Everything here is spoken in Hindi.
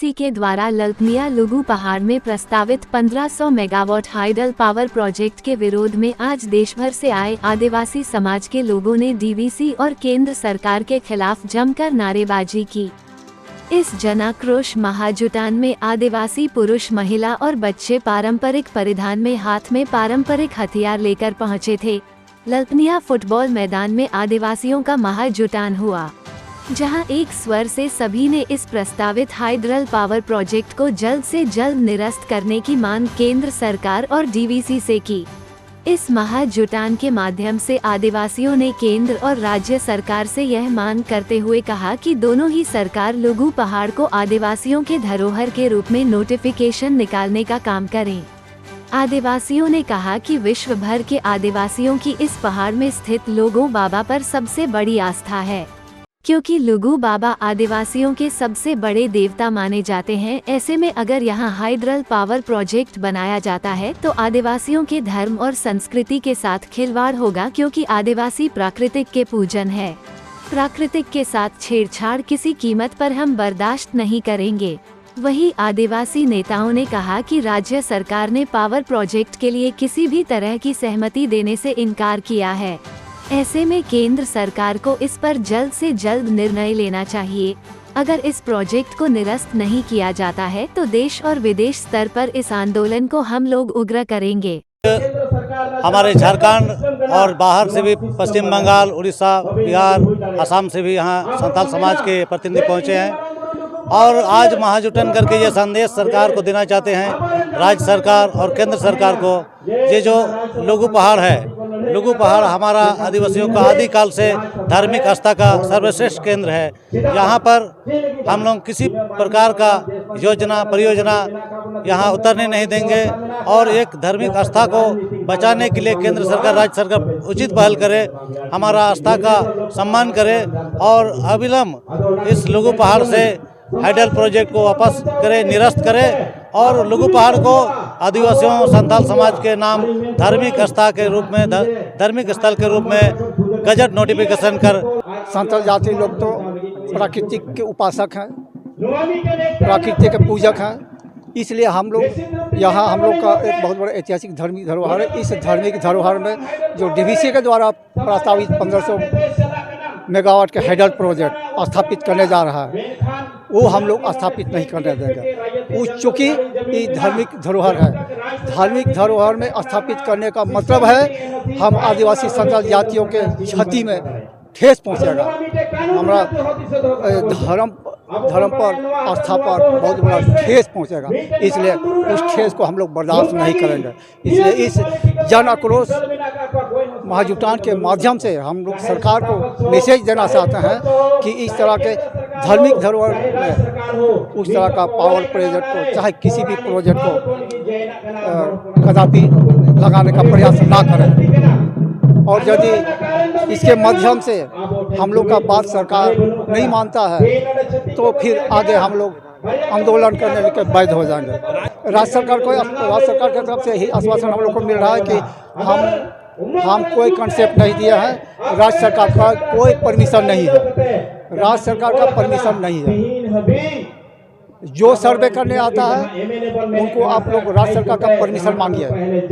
डीवीसी के द्वारा लल्तनिया लुगु पहाड़ में प्रस्तावित 1500 मेगावाट हाइडल पावर प्रोजेक्ट के विरोध में आज देश भर से आए आदिवासी समाज के लोगों ने डीवीसी और केंद्र सरकार के खिलाफ जमकर नारेबाजी की। इस जनाक्रोश महाजुटान में आदिवासी पुरुष, महिला और बच्चे पारंपरिक परिधान में हाथ में पारंपरिक हथियार लेकर पहुंचे थे। लल्तनिया फुटबॉल मैदान में आदिवासियों का महाजुटान हुआ, जहां एक स्वर से सभी ने इस प्रस्तावित हाइडल पावर प्रोजेक्ट को जल्द से जल्द निरस्त करने की मांग केंद्र सरकार और डीवीसी से की। इस महाजुटान के माध्यम से आदिवासियों ने केंद्र और राज्य सरकार से यह मांग करते हुए कहा कि दोनों ही सरकार लुगु पहाड़ को आदिवासियों के धरोहर के रूप में नोटिफिकेशन निकालने का काम करें। आदिवासियों ने कहा कि विश्व भर के आदिवासियों की इस पहाड़ में स्थित लुगु बाबा पर सबसे बड़ी आस्था है, क्योंकि लुगु बाबा आदिवासियों के सबसे बड़े देवता माने जाते हैं। ऐसे में अगर यहाँ हाइडल पावर प्रोजेक्ट बनाया जाता है तो आदिवासियों के धर्म और संस्कृति के साथ खिलवाड़ होगा, क्योंकि आदिवासी प्राकृतिक के पूजन है। प्राकृतिक के साथ छेड़छाड़ किसी कीमत पर हम बर्दाश्त नहीं करेंगे। वहीं आदिवासी नेताओं ने कहा कि राज्य सरकार ने पावर प्रोजेक्ट के लिए किसी भी तरह की सहमति देने से इनकार किया है। ऐसे में केंद्र सरकार को इस पर जल्द से जल्द निर्णय लेना चाहिए। अगर इस प्रोजेक्ट को निरस्त नहीं किया जाता है तो देश और विदेश स्तर पर इस आंदोलन को हम लोग उग्र करेंगे। हमारे झारखंड और बाहर से भी पश्चिम बंगाल, उड़ीसा, बिहार, असम से भी यहाँ संथाल समाज के प्रतिनिधि पहुँचे हैं और आज महाजुटन करके ये संदेश सरकार को देना चाहते हैं, राज्य सरकार और केंद्र सरकार को। ये जो लुगु पहाड़ है, लुगु पहाड़ हमारा आदिवासियों का आदिकाल से धार्मिक आस्था का सर्वश्रेष्ठ केंद्र है। यहाँ पर हम लोग किसी प्रकार का योजना परियोजना यहाँ उतरने नहीं देंगे और एक धार्मिक आस्था को बचाने के लिए केंद्र सरकार, राज्य सरकार उचित पहल करे, हमारा आस्था का सम्मान करे और अविलंब इस लुगु पहाड़ से हाइडल प्रोजेक्ट को वापस करे, निरस्त करे और लुगु पहाड़ को आदिवासियों संथाल समाज के नाम धार्मिक आस्था के रूप में, धार्मिक स्थल के रूप में गजट नोटिफिकेशन कर। संथाल जाति लोग तो प्राकृतिक के उपासक हैं, प्राकृतिक के पूजक हैं, इसलिए हम लोग यहाँ हम लोग का एक बहुत बड़ा ऐतिहासिक धार्मिक धरोहर है। इस धार्मिक धरोहर में जो डीवीसी के द्वारा प्रस्तावित 1500 मेगावाट के हाइडल प्रोजेक्ट स्थापित करने जा रहा है, वो हम लोग स्थापित नहीं करने देंगे। चूँकि ये धार्मिक धरोहर है, धार्मिक धरोहर में स्थापित करने का मतलब है हम आदिवासी संथाल जातियों के छाती में ठेस पहुँचेगा, हमारा धर्म पर, आस्था पर बहुत बड़ा ठेस पहुँचेगा। इसलिए उस ठेस को हम लोग बर्दाश्त नहीं करेंगे। इसलिए इस जन आक्रोश महाजुटान के माध्यम से हम लोग सरकार को मैसेज देना चाहते हैं कि इस तरह के धार्मिक धरोहर में उस तरह का पावर प्रोजेक्ट को, चाहे किसी भी प्रोजेक्ट को कदापि लगाने का प्रयास ना करें। और यदि इसके माध्यम से हम लोग का बात सरकार नहीं मानता है तो फिर आगे हम लोग आंदोलन करने के बाध्य हो जाएंगे। राज्य सरकार की तरफ से यही आश्वासन हम लोग को मिल रहा है कि हम कोई कंसेप्ट नहीं दिया है, राज्य सरकार का कोई परमिशन नहीं है, राज्य सरकार का परमिशन नहीं है। जो सर्वे करने आता है उनको आप लोग राज्य सरकार का परमिशन मांगिए।